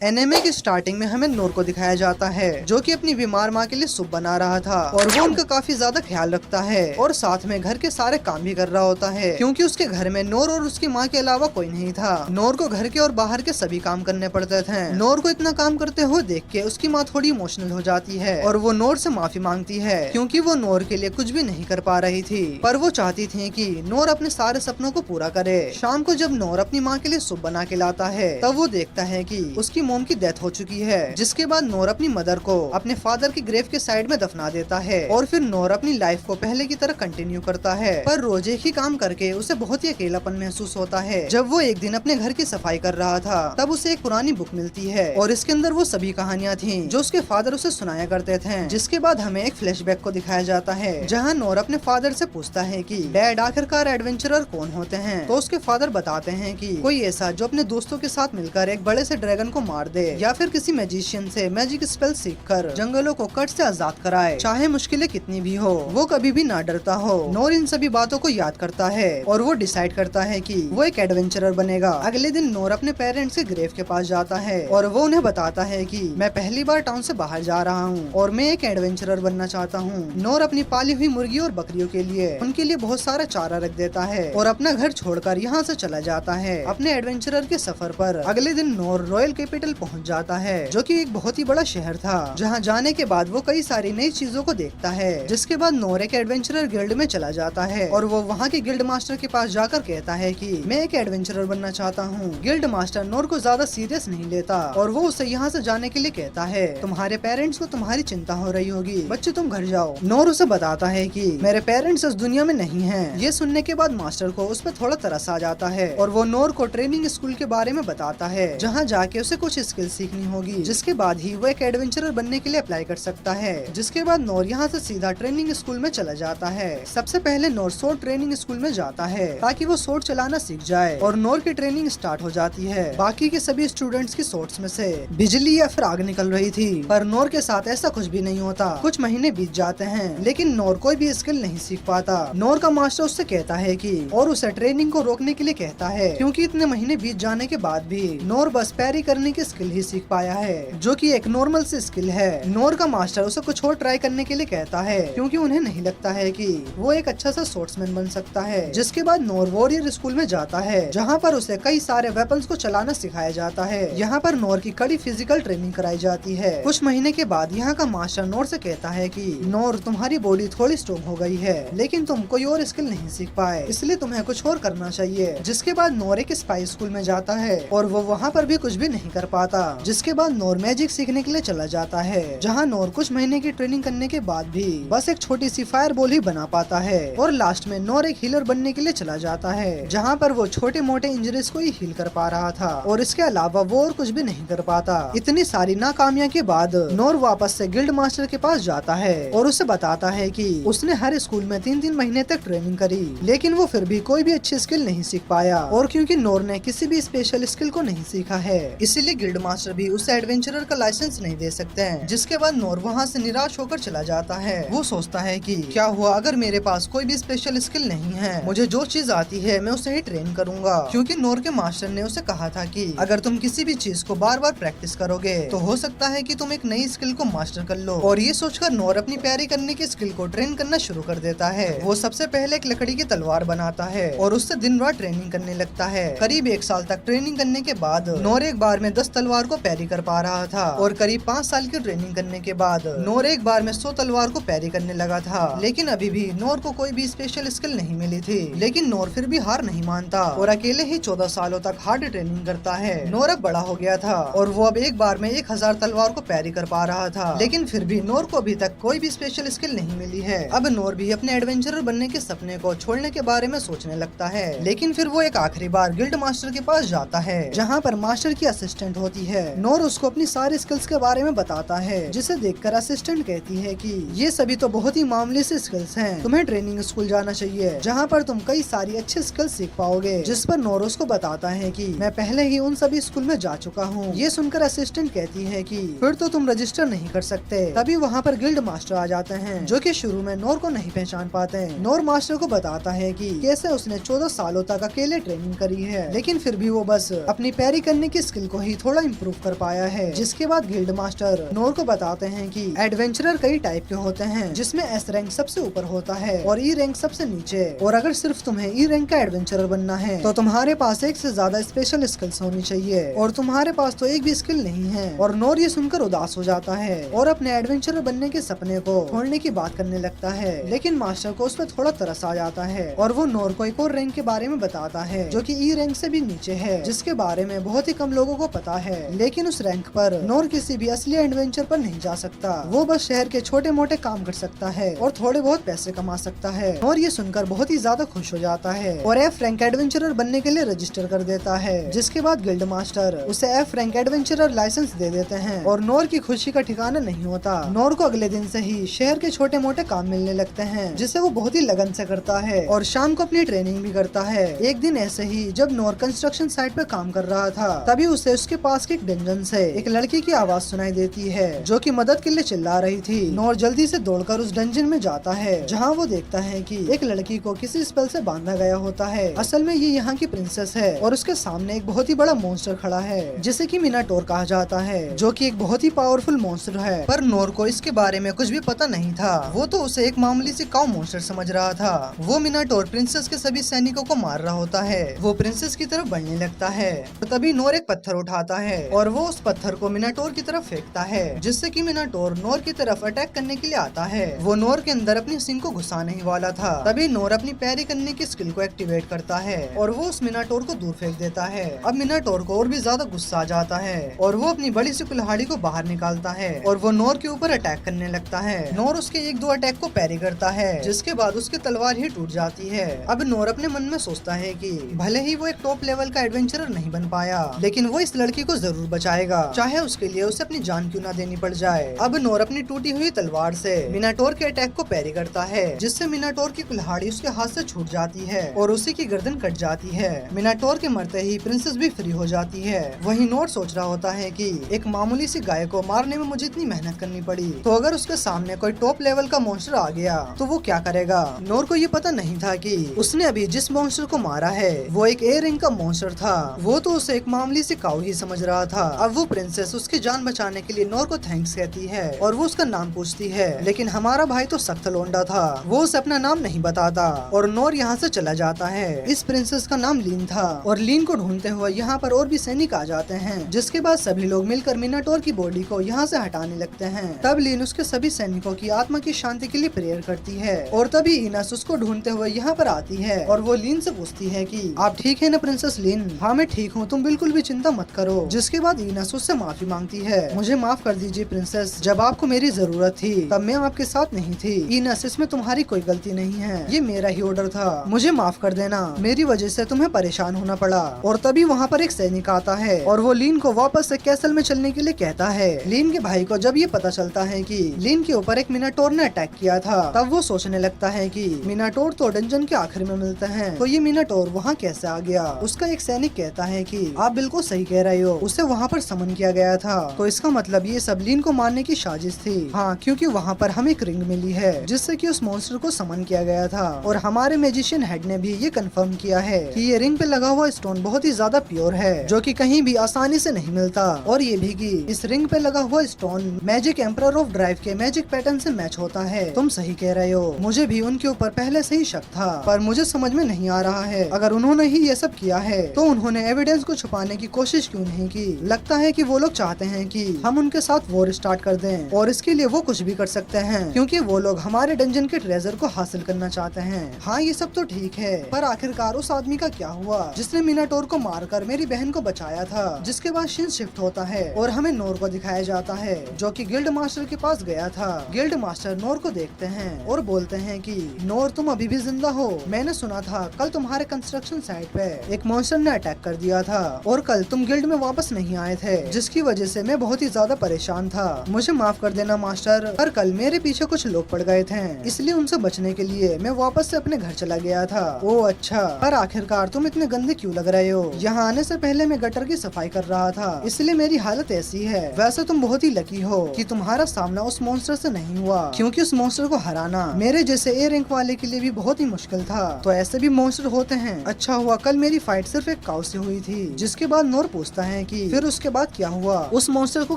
Anime की starting में हमें नोर को दिखाया जाता है जो कि अपनी बीमार माँ के लिए सूप बना रहा था और वो उनका काफी ज्यादा ख्याल रखता है और साथ में घर के सारे काम भी कर रहा होता है क्योंकि उसके घर में नोर और उसकी माँ के अलावा कोई नहीं था। नोर को घर के और बाहर के सभी काम करने पड़ते थे। नोर को इतना काम करते हुए देख के उसकी माँ थोड़ी इमोशनल हो जाती है और वो नोर से माफी मांगती है क्योंकि वो नोर के लिए कुछ भी नहीं कर पा रही थी, पर वो चाहती थी कि नोर अपने सारे सपनों को पूरा करे। शाम को जब नोर अपनी माँ के लिए सूप बना के लाता है तब वो देखता है कि उसकी मोम की डेथ हो चुकी है, जिसके बाद नोर अपनी मदर को अपने फादर की ग्रेव के साइड में दफना देता है और फिर नोर अपनी लाइफ को पहले की तरह कंटिन्यू करता है। पर रोज एक ही काम करके उसे बहुत ही अकेलापन महसूस होता है। जब वो एक दिन अपने घर की सफाई कर रहा था तब उसे एक पुरानी बुक मिलती है और इसके अंदर वो सभी कहानियाँ थी जो उसके फादर उसे सुनाया करते थे। जिसके बाद हमें एक फ्लैशबैक को दिखाया जाता है जहाँ नोर अपने फादर से पूछता है कि डैड आखिरकार एडवेंचरर कौन होते हैं, तो उसके फादर बताते हैं कि कोई ऐसा जो अपने दोस्तों के साथ मिलकर एक बड़े से ड्रैगन को मार दे या फिर किसी मैजिशियन से मैजिक स्पेल सीखकर जंगलों को कट से आजाद कराए, चाहे मुश्किलें कितनी भी हो वो कभी भी ना डरता हो। नोर इन सभी बातों को याद करता है और वो डिसाइड करता है कि वो एक एडवेंचरर बनेगा। अगले दिन नोर अपने पेरेंट्स के ग्रेव के पास जाता है और वो उन्हें बताता है कि मैं पहली बार टाउन से बाहर जा रहा हूँ और मैं एक एडवेंचरर बनना चाहता हूँ। नोर अपनी पाली हुई मुर्गी और बकरियों के लिए उनके लिए बहुत सारा चारा रख देता है और अपना घर छोड़कर यहाँ से चला जाता है अपने एडवेंचरर के सफर पर। अगले दिन नोर रॉयल कैपिटल पहुँच जाता है जो कि एक बहुत ही बड़ा शहर था, जहाँ जाने के बाद वो कई सारी नई चीजों को देखता है। जिसके बाद नोर एक एडवेंचरर गिल्ड में चला जाता है और वो वहाँ के गिल्ड मास्टर के पास जाकर कहता है कि मैं एक एडवेंचरर बनना चाहता हूँ। गिल्ड मास्टर नोर को ज्यादा सीरियस नहीं लेता और वो उसे यहाँ से जाने के लिए कहता है तुम्हारे पेरेंट्स को तुम्हारी चिंता हो रही होगी, बच्चे तुम घर जाओ। नोर उसे बताता है कि मेरे पेरेंट्स इस दुनिया में नहीं है। ये सुनने के बाद मास्टर को उस पर थोड़ा तरस आ जाता है और वो नोर को ट्रेनिंग स्कूल के बारे में बताता है जहाँ जाके उसे कुछ स्किल सीखनी होगी, जिसके बाद ही वो एक एडवेंचरर बनने के लिए अप्लाई कर सकता है। जिसके बाद नोर यहाँ से सीधा ट्रेनिंग स्कूल में चला जाता है। सबसे पहले नोर सोर्ड ट्रेनिंग स्कूल में जाता है ताकि वो सोर्ड चलाना सीख जाए और नोर की ट्रेनिंग स्टार्ट हो जाती है। बाकी के सभी स्टूडेंट्स की सोर्ड्स में से बिजली या फिर आग निकल रही थी, पर नोर के साथ ऐसा कुछ भी नहीं होता। कुछ महीने बीत जाते हैं लेकिन नोर कोई भी स्किल नहीं सीख पाता। नोर का मास्टर उससे कहता है कि और उसे ट्रेनिंग को रोकने के लिए कहता है क्योंकि इतने महीने बीत जाने के बाद भी नोर बस पैरी करने की स्किल ही सीख पाया है, जो कि एक नॉर्मल सी स्किल है। नोर का मास्टर उसे कुछ और ट्राई करने के लिए कहता है क्योंकि उन्हें नहीं लगता है कि वो एक अच्छा सा स्वॉर्ड्समैन बन सकता है। जिसके बाद नोर वॉरियर स्कूल में जाता है जहाँ पर उसे कई सारे वेपन्स को चलाना सिखाया जाता है। यहाँ पर नोर की कड़ी फिजिकल ट्रेनिंग कराई जाती है। कुछ महीने के बाद यहाँ का मास्टर नोर से कहता है कि नोर तुम्हारी बॉडी थोड़ी स्ट्रॉन्ग हो गई है लेकिन तुम कोई और स्किल नहीं सीख पाए, इसलिए तुम्हें कुछ और करना चाहिए। जिसके बाद नोर एक स्पाई स्कूल में जाता है और वो वहाँ पर भी कुछ भी नहीं कर पाता। जिसके बाद नोर मैजिक सीखने के लिए चला जाता है जहाँ नोर कुछ महीने की ट्रेनिंग करने के बाद भी बस एक छोटी सी फायर बॉल ही बना पाता है और लास्ट में नोर एक हीलर बनने के लिए चला जाता है जहाँ पर वो छोटे मोटे इंजरीज को ही हील कर पा रहा था और इसके अलावा वो और कुछ भी नहीं कर पाता। इतनी सारी नाकामियां के बाद नोर वापस से गिल्ड मास्टर के पास जाता है और उसे बताता है कि उसने हर स्कूल में 3-3 महीने तक ट्रेनिंग करी लेकिन वो फिर भी कोई भी अच्छी स्किल नहीं सीख पाया और क्योंकि नोर ने किसी भी स्पेशल स्किल को नहीं सीखा है इसीलिए गिल्ड मास्टर भी उसे एडवेंचरर का लाइसेंस नहीं दे सकते हैं। जिसके बाद नोर वहाँ से निराश होकर चला जाता है। वो सोचता है कि क्या हुआ अगर मेरे पास कोई भी स्पेशल स्किल नहीं है, मुझे जो चीज आती है मैं उसे ही ट्रेन करूंगा क्योंकि नोर के मास्टर ने उसे कहा था कि अगर तुम किसी भी चीज को बार बार प्रैक्टिस करोगे तो हो सकता है कि तुम एक नई स्किल को मास्टर कर लो। और ये सोचकर नोर अपनी प्यारी करने की स्किल को ट्रेन करना शुरू कर देता है। वो सबसे पहले एक लकड़ी की तलवार बनाता है और उससे दिन रात ट्रेनिंग करने लगता है। करीब 1 साल तक ट्रेनिंग करने के बाद नोर एक बार में 10 तलवार को पैरी कर पा रहा था और करीब 5 साल की ट्रेनिंग करने के बाद नोर एक बार में 100 तलवार को पैरी करने लगा था। लेकिन अभी भी नोर को कोई भी स्पेशल स्किल नहीं मिली थी, लेकिन नोर फिर भी हार नहीं मानता और अकेले ही 14 सालों तक हार्ड ट्रेनिंग करता है। नोर अब बड़ा हो गया था और वो अब एक बार में 1000 तलवार को पैरी कर पा रहा था, लेकिन फिर भी नोर को अभी तक कोई भी स्पेशल स्किल नहीं मिली है। अब नोर भी अपने एडवेंचरर बनने के सपने को छोड़ने के बारे में सोचने लगता है, लेकिन फिर वो एक आखिरी बार गिल्ड मास्टर के पास जाता है जहाँ पर मास्टर की असिस्टेंट होती है। नोर उसको अपनी सारी स्किल्स के बारे में बताता है जिसे देखकर असिस्टेंट कहती है कि ये सभी तो बहुत ही मामूली से स्किल्स हैं, तुम्हें ट्रेनिंग स्कूल जाना चाहिए जहाँ पर तुम कई सारी अच्छी स्किल्स सीख पाओगे। जिस पर नोर उसको बताता है कि मैं पहले ही उन सभी स्कूल में जा चुका हूँ। ये सुनकर असिस्टेंट कहती है कि फिर तो तुम रजिस्टर नहीं कर सकते। तभी वहाँ पर गिल्ड मास्टर आ जाते हैं जो कि शुरू में नोर को नहीं पहचान पाते। नोर मास्टर को बताता है कि कैसे उसने 14 सालों तक अकेले ट्रेनिंग करी है, लेकिन फिर भी वो बस अपनी पैरी करने की स्किल को ही थोड़ा थोड़ा इम्प्रूव कर पाया है। जिसके बाद गिल्ड मास्टर नोर को बताते हैं कि एडवेंचरर कई टाइप के होते हैं, जिसमें एस रैंक सबसे ऊपर होता है और ई रैंक सबसे नीचे। और अगर सिर्फ तुम्हें ई रैंक का एडवेंचरर बनना है तो तुम्हारे पास एक से ज्यादा स्पेशल स्किल्स होनी चाहिए, और तुम्हारे पास तो एक भी स्किल नहीं है। और नोर ये सुनकर उदास हो जाता है और अपने एडवेंचरर बनने के सपने को छोड़ने की बात करने लगता है। लेकिन मास्टर को उस पर थोड़ा तरस आ जाता है और वो नोर को एक और रैंक के बारे में बताता है जो कि ई रैंक से भी नीचे है, जिसके बारे में बहुत ही कम लोगों को पता है। लेकिन उस रैंक पर नोर किसी भी असली एडवेंचर पर नहीं जा सकता, वो बस शहर के छोटे मोटे काम कर सकता है और थोड़े बहुत पैसे कमा सकता है। नोर ये सुनकर बहुत ही ज्यादा खुश हो जाता है और एफ रैंक एडवेंचरर बनने के लिए रजिस्टर कर देता है। जिसके बाद गिल्ड मास्टर उसे एफ रैंक एडवेंचरर लाइसेंस दे देते हैं और नोर की खुशी का ठिकाना नहीं होता। नोर को अगले दिन से ही शहर के छोटे मोटे काम मिलने लगते हैं, जिसे वो बहुत ही लगन से करता है और शाम को अपनी ट्रेनिंग भी करता है। एक दिन ऐसे ही जब नोर कंस्ट्रक्शन साइट पे काम कर रहा था, तभी उसे उसके पास के एक डंजन से एक लड़की की आवाज सुनाई देती है जो कि मदद के लिए चिल्ला रही थी। नोर जल्दी से दौड़कर उस डंजन में जाता है, जहाँ वो देखता है कि एक लड़की को किसी स्पेल से बांधा गया होता है। असल में ये यहाँ की प्रिंसेस है और उसके सामने एक बहुत ही बड़ा मॉन्स्टर खड़ा है जिसे कि मिनाटोर कहा जाता है, जो कि एक बहुत ही पावरफुल मॉन्स्टर है। पर नोर को इसके बारे में कुछ भी पता नहीं था, वो तो उसे एक मामूली सी काऊ मॉन्स्टर समझ रहा था। वो मिनाटोर प्रिंसेस के सभी सैनिकों को मार रहा होता है। वो प्रिंसेस की तरफ बढ़ने लगता है तो तभी नोर एक पत्थर उठाता है और वो उस पत्थर को मिनाटोर की तरफ फेंकता है, जिससे कि मिनाटोर नोर की तरफ अटैक करने के लिए आता है। वो नोर के अंदर अपनी सिंग को घुसाने ही वाला था, तभी नोर अपनी पैरी करने की स्किल को एक्टिवेट करता है और वो उस मिनाटोर को दूर फेंक देता है। अब मिनाटोर को और भी ज्यादा गुस्सा आ जाता है और वो अपनी बड़ी सी कुल्हाड़ी को बाहर निकालता है और वो नोर के ऊपर अटैक करने लगता है। नोर उसके एक दो अटैक को पैरी करता है, जिसके बाद उसकी तलवार ही टूट जाती है। अब नोर अपने मन में सोचता है कि भले ही वो एक टॉप लेवल का एडवेंचरर नहीं बन पाया, लेकिन वो इस लड़की को जरूर बचाएगा, चाहे उसके लिए उसे अपनी जान क्यों ना देनी पड़ जाए। अब नोर अपनी टूटी हुई तलवार से मिनाटोर के अटैक को पैरी करता है, जिससे मिनाटोर की कुल्हाड़ी उसके हाथ से छूट जाती है और उसी की गर्दन कट जाती है। मिनाटोर के मरते ही प्रिंसेस भी फ्री हो जाती है। वहीं नोर सोच रहा होता है कि एक मामूली सी गाय को मारने में मुझे इतनी मेहनत करनी पड़ी, तो अगर उसके सामने कोई टॉप लेवल का मॉन्स्टर आ गया तो वो क्या करेगा। नोर को ये पता नहीं था कि उसने अभी जिस मॉन्स्टर को मारा है वो एक ए रैंक का मॉन्स्टर था। वो तो उसे एक मामूली सी काऊ ही समझ रहा था। अब वो प्रिंसेस उसकी जान बचाने के लिए नोर को थैंक्स कहती है और वो उसका नाम पूछती है, लेकिन हमारा भाई तो सख्त लोंडा था, वो उसे अपना नाम नहीं बताता और नोर यहाँ से चला जाता है। इस प्रिंसेस का नाम लीन था और लीन को ढूंढते हुए यहाँ पर और भी सैनिक आ जाते हैं, जिसके बाद सभी लोग मिलकर मिनाटोर की बॉडी को यहाँ से हटाने लगते हैं। तब लीन उसके सभी सैनिकों की आत्मा की शांति के लिए प्रेयर करती है और तभी इनस उसको ढूंढते हुए यहाँ पर आती है और वो लीन से पूछती है कि आप ठीक है ना प्रिंसेस लीन। हाँ मैं ठीक हूँ, तुम बिल्कुल भी चिंता मत करो। जिसके बाद इनस उससे माफी मांगती है, मुझे माफ कर दीजिए प्रिंसेस, जब आपको मेरी जरूरत थी तब मैं आपके साथ नहीं थी। इनस इसमें तुम्हारी कोई गलती नहीं है, ये मेरा ही ऑर्डर था, मुझे माफ कर देना, मेरी वजह से तुम्हें परेशान होना पड़ा। और तभी वहाँ पर एक सैनिक आता है और वो लीन को वापस से कैसल में चलने के लिए कहता है। लीन के भाई को जब ये पता चलता है कि लीन के ऊपर एक मिनाटोर ने अटैक किया था, तब वो सोचने लगता है कि मिनाटोर तो डंजन के आखिर में मिलते हैं, तो ये मिनाटोर वहाँ कैसे आ गया। उसका एक सैनिक कहता है कि आप बिल्कुल सही कह रहे हो, उसे वहाँ पर समन किया गया था, तो इसका मतलब ये सब लीन को मारने की साजिश थी। हाँ, क्योंकि वहाँ पर हमें एक रिंग मिली है जिससे कि उस मॉन्स्टर को समन किया गया था और हमारे मैजिशियन हेड ने भी ये कंफर्म किया है कि ये रिंग पे लगा हुआ स्टोन बहुत ही ज्यादा प्योर है, जो कि कहीं भी आसानी से नहीं मिलता, और ये भी कि इस रिंग पे लगा हुआ stone magic emperor of drive के मैजिक पैटर्न से मैच होता है। तुम सही कह रहे हो, मुझे भी उनके ऊपर पहले से ही शक था, पर मुझे समझ में नहीं आ रहा है अगर उन्होंने ही ये सब किया है तो उन्होंने एविडेंस को छुपाने की कोशिश क्यों नहीं की। लगता है कि वो लोग चाहते हैं कि हम उनके साथ वॉर स्टार्ट कर दें और इसके लिए वो कुछ भी कर सकते हैं, क्योंकि वो लोग हमारे डंजन के ट्रेजर को हासिल करना चाहते हैं। हाँ ये सब तो ठीक है, पर आखिरकार उस आदमी का क्या हुआ जिसने मिनाटोर को मारकर मेरी बहन को बचाया था। जिसके बाद सीन शिफ्ट होता है और हमें नोर को दिखाया जाता है जो कि गिल्ड मास्टर के पास गया था। गिल्ड मास्टर नोर को देखते हैं और बोलते हैं कि नोर तुम अभी भी जिंदा हो, मैंने सुना था कल तुम्हारे कंस्ट्रक्शन साइट पे एक मॉन्स्टर ने अटैक कर दिया था और कल तुम गिल्ड में वापस नहीं आए थे, जिसकी वजह से मैं बहुत ही ज्यादा परेशान था। मुझे माफ कर देना मास्टर, पर कल मेरे पीछे कुछ लोग पड़ गए थे, इसलिए उनसे बचने के लिए मैं वापस से अपने घर चला गया था। ओ अच्छा, पर आखिरकार तुम इतने गंदे क्यों लग रहे हो? यहाँ आने से पहले मैं गटर की सफाई कर रहा था, इसलिए मेरी हालत ऐसी है। वैसे तुम बहुत ही लकी हो कि तुम्हारा सामना उस मॉन्स्टर से नहीं हुआ, क्योंकि उस मॉन्स्टर को हराना मेरे जैसे ए रैंक वाले के लिए भी बहुत ही मुश्किल था। तो ऐसे भी मॉन्स्टर होते हैं। अच्छा हुआ कल मेरी फाइट सिर्फ एक काऊ से हुई थी। जिसके बाद नोर पूछता है हैं कि फिर उसके बाद क्या हुआ, उस मॉन्स्टर को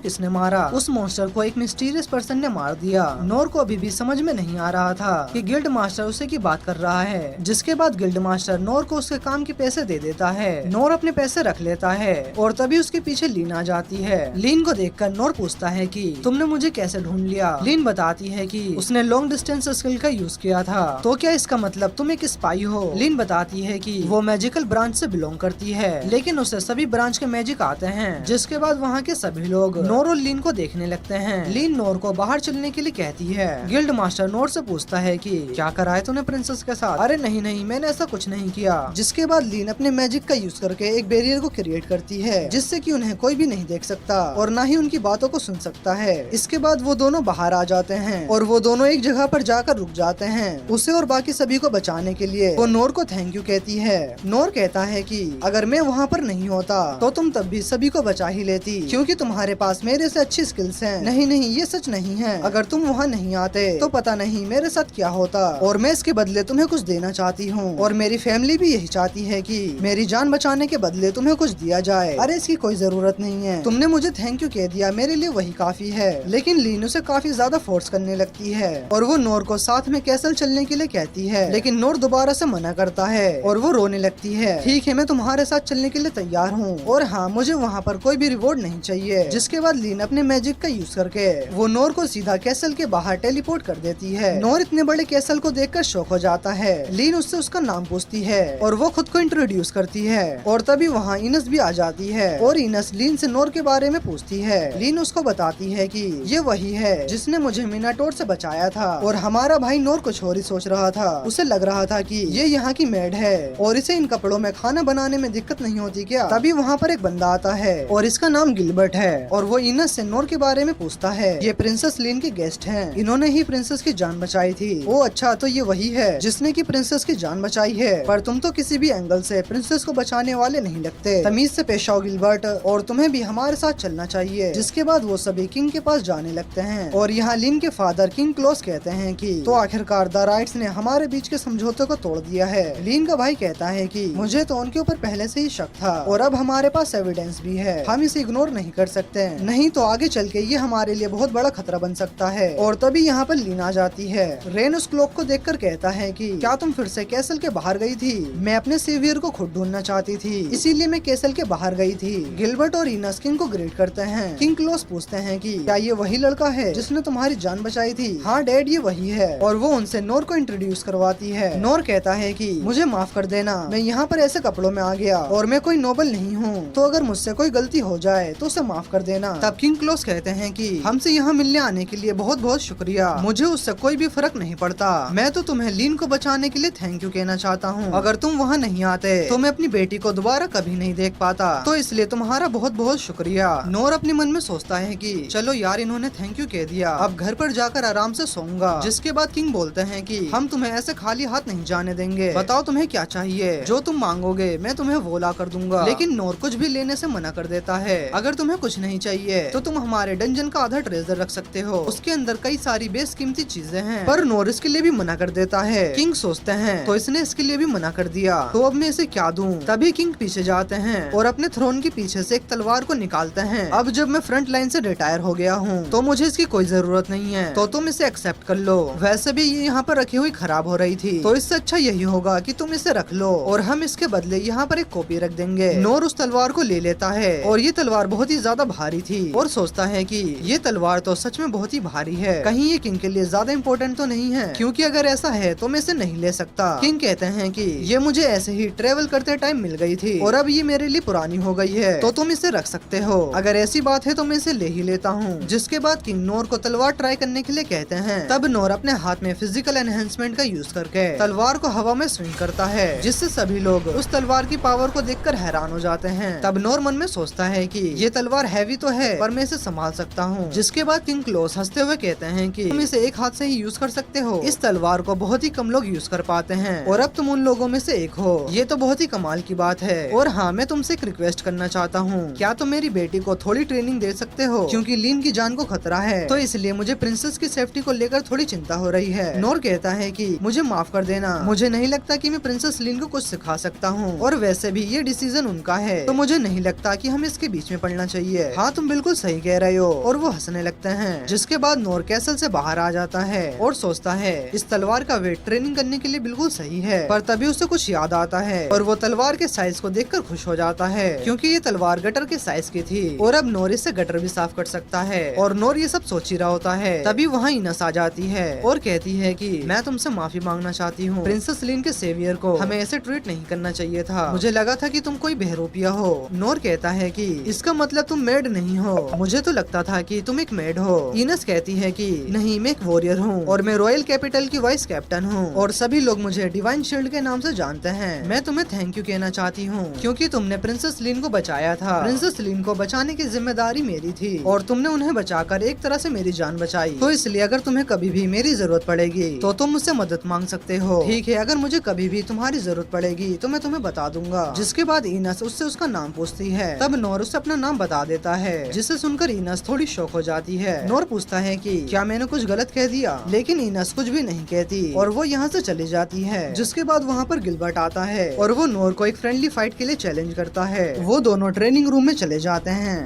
किसने मारा। उस मॉन्स्टर को एक मिस्टीरियस पर्सन ने मार दिया। नोर को अभी भी समझ में नहीं आ रहा था कि गिल्ड मास्टर उसे की बात कर रहा है। जिसके बाद गिल्ड मास्टर नोर को उसके काम के पैसे दे देता है। नोर अपने पैसे रख लेता है और तभी उसके पीछे लीन आ जाती है। लीन को देखकर नोर पूछता है कि तुमने मुझे कैसे ढूंढ लिया। लीन बताती है कि उसने लॉन्ग डिस्टेंस स्किल का यूज किया था। तो क्या इसका मतलब तुम एक स्पाई हो। लीन बताती है कि वो मैजिकल ब्रांच से बिलोंग करती है, लेकिन उसे सभी ब्रांच के मैजिक आते हैं। जिसके बाद वहाँ के सभी लोग नोर और लीन को देखने लगते हैं। लीन नोर को बाहर चलने के लिए कहती है। गिल्ड मास्टर नोर से पूछता है कि क्या करा है तूने प्रिंसेस के साथ। अरे नहीं नहीं, मैंने ऐसा कुछ नहीं किया। जिसके बाद लीन अपने मैजिक का यूज करके एक बैरियर को क्रिएट करती है, जिससे कि उन्हें कोई भी नहीं देख सकता और ना ही उनकी बातों को सुन सकता है। इसके बाद वो दोनों बाहर आ जाते हैं और वो दोनों एक जगह पर जाकर रुक जाते हैं। उसे और बाकी सभी को बचाने के लिए वो नोर को थैंक यू कहती है। नोर कहता है कि अगर मैं वहाँ पर नहीं होता तो तुम तब भी सभी को बचा ही लेती, क्योंकि तुम्हारे पास मेरे से अच्छी स्किल्स हैं। नहीं नहीं, ये सच नहीं है। अगर तुम वहाँ नहीं आते तो पता नहीं मेरे साथ क्या होता, और मैं इसके बदले तुम्हें कुछ देना चाहती हूँ और मेरी फैमिली भी यही चाहती है कि मेरी जान बचाने के बदले तुम्हें कुछ दिया जाए। अरे इसकी कोई जरूरत नहीं है, तुमने मुझे थैंक यू कह दिया, मेरे लिए वही काफी है। लेकिन लीन उसे काफी ज्यादा फोर्स करने लगती है और वो नोर को साथ में कैसल चलने के लिए कहती है, लेकिन नोर दोबारा से मना करता है और वो रोने लगती है। ठीक है, मैं तुम्हारे साथ चलने के लिए तैयार हूँ, और हाँ, मुझे वहाँ पर कोई भी रिवॉर्ड नहीं चाहिए। जिसके बाद लीन अपने मैजिक का यूज करके वो नोर को सीधा कैसल के बाहर टेलीपोर्ट कर देती है। नोर इतने बड़े कैसल को देखकर शॉक हो जाता है। लीन उससे उसका नाम पूछती है और वो खुद को इंट्रोड्यूस करती है, और तभी वहाँ इनस भी आ जाती है और इनस लीन से नोर के बारे में पूछती है। लीन उसको बताती है कि ये वही है जिसने मुझे मिनाटोर से बचाया था, और हमारा भाई नोर कुछ और ही सोच रहा था। उसे लग रहा था कि ये यहाँ की मेड है और इसे इन कपड़ों में खाना बनाने में दिक्कत नहीं होती क्या। तभी वहाँ पर एक बंदा आता है और इसका नाम गिलबर्ट है, और वो इनस से नोर के बारे में पूछता है। ये प्रिंसेस लीन के गेस्ट हैं, इन्होंने ही प्रिंसेस की जान बचाई थी। ओ अच्छा, तो ये वही है जिसने की प्रिंसेस की जान बचाई है। पर तुम तो किसी भी एंगल से प्रिंसेस को बचाने वाले नहीं लगते। तमीज से पेश आओ गिलबर्ट, और तुम्हें भी हमारे साथ चलना चाहिए। जिसके बाद वो सभी किंग के पास जाने लगते हैं और यहाँ लीन के फादर किंग क्लोस कहते हैं कि तो आखिरकार द राइट्स ने हमारे बीच के समझौते को तोड़ दिया है। लीन का भाई कहता है कि मुझे तो उनके ऊपर पहले से ही शक था, और अब हमारे पास एविडेंस भी है, हम इसे इग्नोर नहीं कर सकते, नहीं तो आगे चल के ये हमारे लिए बहुत बड़ा खतरा बन सकता है। और तभी यहाँ पर लीन आ जाती है। रेन उस क्लॉक को देखकर कहता है कि क्या तुम फिर से कैसल के बाहर गई थी। मैं अपने सेवियर को खुद ढूंढना चाहती थी, इसीलिए मैं कैसल के बाहर गई थी। गिलबर्ट और इनस किंग को ग्रेट करते हैं। किंग क्लोस पूछते हैं कि क्या ये वही लड़का है जिसने तुम्हारी जान बचाई थी। हाँ डैड, ये वही है, और वो उनसे नोर को इंट्रोड्यूस करवाती है। नोर कहता है कि मुझे माफ कर देना, मैं यहाँ पर ऐसे कपड़ों में आ गया और मैं कोई नोबल नहीं हूँ, तो अगर मुझसे कोई गलती हो जाए तो उसे माफ कर देना। तब किंग क्लोस कहते हैं कि हमसे यहाँ मिलने आने के लिए बहुत बहुत शुक्रिया, मुझे उससे कोई भी फर्क नहीं पड़ता। मैं तो तुम्हें लीन को बचाने के लिए थैंक यू कहना चाहता हूँ। अगर तुम वहाँ नहीं आते तो मैं अपनी बेटी को दोबारा कभी नहीं देख पाता, तो इसलिए तुम्हारा बहुत बहुत शुक्रिया। नोर अपने मन में सोचता है कि चलो यार, इन्होंने थैंक यू कह दिया, अब घर पर जाकर आराम से सोऊंगा। जिसके बाद किंग बोलते हैं कि हम तुम्हें ऐसे खाली हाथ नहीं जाने देंगे, बताओ तुम्हें क्या चाहिए, जो तुम मांगोगे मैं तुम्हें वो ला कर दूंगा। लेकिन नोर कुछ भी लेने से मना कर देता है। अगर तुम्हें कुछ नहीं चाहिए तो तुम हमारे डंजन का आधा ट्रेजर रख सकते हो, उसके अंदर कई सारी बेशकीमती चीजें हैं। पर नोर इसके लिए भी मना कर देता है। किंग सोचते हैं तो इसने इसके लिए भी मना कर दिया, तो अब मैं इसे क्या दूं। तभी किंग पीछे जाते हैं और अपने थ्रोन के पीछे से एक तलवार को निकालते हैं। अब जब मैं फ्रंट लाइन से रिटायर हो गया हूँ तो मुझे इसकी कोई जरूरत नहीं है, तो तुम इसे एक्सेप्ट कर लो। वैसे भी ये यहाँ पर रखी हुई खराब हो रही थी, तो इससे अच्छा यही होगा कि तुम इसे रख लो और हम इसके बदले यहाँ पर एक कॉपी रख देंगे। नोर उस तलवार को ले लेता है और ये तलवार बहुत ही ज्यादा भारी थी और सोचता है कि ये तलवार तो सच में बहुत ही भारी है, कहीं ये किंग के लिए ज्यादा इम्पोर्टेंट तो नहीं है, क्योंकि अगर ऐसा है तो मैं इसे नहीं ले सकता। किंग कहते हैं कि ये मुझे ऐसे ही ट्रेवल करते टाइम मिल गई थी और अब ये मेरे लिए पुरानी हो गई है, तो तुम इसे रख सकते हो। अगर ऐसी बात है तो मैं इसे ले ही लेता हूँ। जिसके बाद किंग नोर को तलवार ट्राई करने के लिए कहते हैं। तब नोर अपने हाथ में फिजिकल एनहेंसमेंट का यूज करके तलवार को हवा में स्विंग करता है, जिससे सभी लोग उस तलवार की पावर को देखकर हैरान हो जाते हैं। तब नोर मन में सोचता है कि ये तलवार हैवी तो है पर मैं इसे संभाल सकता हूँ। जिसके बाद किंग क्लोस हंसते हुए कहते हैं कि तुम इसे एक हाथ से ही यूज कर सकते हो, इस तलवार को बहुत ही कम लोग यूज कर पाते हैं और अब तुम उन लोगों में से एक हो, ये तो बहुत ही कमाल की बात है। और हाँ, मैं तुमसे एक रिक्वेस्ट करना चाहता हूँ, क्या तुम मेरी बेटी को थोड़ी ट्रेनिंग दे सकते हो, क्योंकि लीन की जान को खतरा है, तो इसलिए मुझे प्रिंसेस की सेफ्टी को लेकर थोड़ी चिंता हो रही है। नोर कहता है कि मुझे माफ कर देना, मुझे नहीं लगता कि मैं प्रिंसेस लीन को कुछ सिखा सकता हूँ, और वैसे भी ये डिसीजन उनका है, तो मुझे नहीं लगता कि हमें इसके बीच में पड़ना चाहिए। हाँ तुम बिल्कुल सही कह रहे हो। और वो हंसने लगते हैं। जिसके बाद नोर कैसल से बाहर आ जाता है और सोचता है इस तलवार का वेट ट्रेनिंग करने के लिए बिल्कुल सही है। पर तभी उसे कुछ याद आता है और वो तलवार के साइज को देखकर खुश हो जाता है, क्योंकि ये तलवार गटर के साइज की थी और अब नोर इससे गटर भी साफ कर सकता है। और नोर ये सब सोच ही रहा होता है, तभी वहाँ इनस आ जाती है और कहती है कि मैं तुमसे माफी मांगना चाहती हूँ। प्रिंसेस लीन के सेवियर को हमें ऐसे ट्रीट नहीं करना चाहिए था। मुझे लगा था कि तुम कोई बहरूपिया हो। नोर कहता है कि इसका मतलब तुम मेड नहीं हो। मुझे तो लगता था कि तुम एक मेड हो। इनस कहती है कि नहीं, मैं एक वॉरियर हूँ और मैं रॉयल कैपिटल की वाइस कैप्टन हूँ और सभी लोग मुझे डिवाइन शील्ड के नाम से जानते हैं। मैं तुम्हें थैंक यू कहना चाहती हूँ क्योंकि तुमने प्रिंसेस लीन को बचाया था। प्रिंसेस लीन को बचाने की जिम्मेदारी मेरी थी और तुमने उन्हें बचाकर एक तरह से मेरी जान बचाई। तो इसलिए अगर तुम्हें कभी भी मेरी जरूरत पड़ेगी तो तुम मुझसे मदद मांग सकते हो। ठीक है, अगर मुझे कभी भी तुम्हारी जरूरत पड़ेगी तो मैं तुम्हें बता दूंगा। जिसके बाद इनस उससे उसका नाम पूछती है। तब नोर उससे अपना नाम बता देता है, जिसे सुनकर इनस थोड़ी शॉक हो जाती है। नोर पूछता है कि क्या मैंने कुछ गलत कह दिया, लेकिन इनस कुछ भी नहीं कहती और वो यहाँ से चली जाती है। जिसके बाद वहाँ पर गिलबर्ट आता है और वो नोर को एक फ्रेंडली फाइट के लिए चैलेंज करता है। वो दोनों ट्रेनिंग रूम में चले जाते हैं।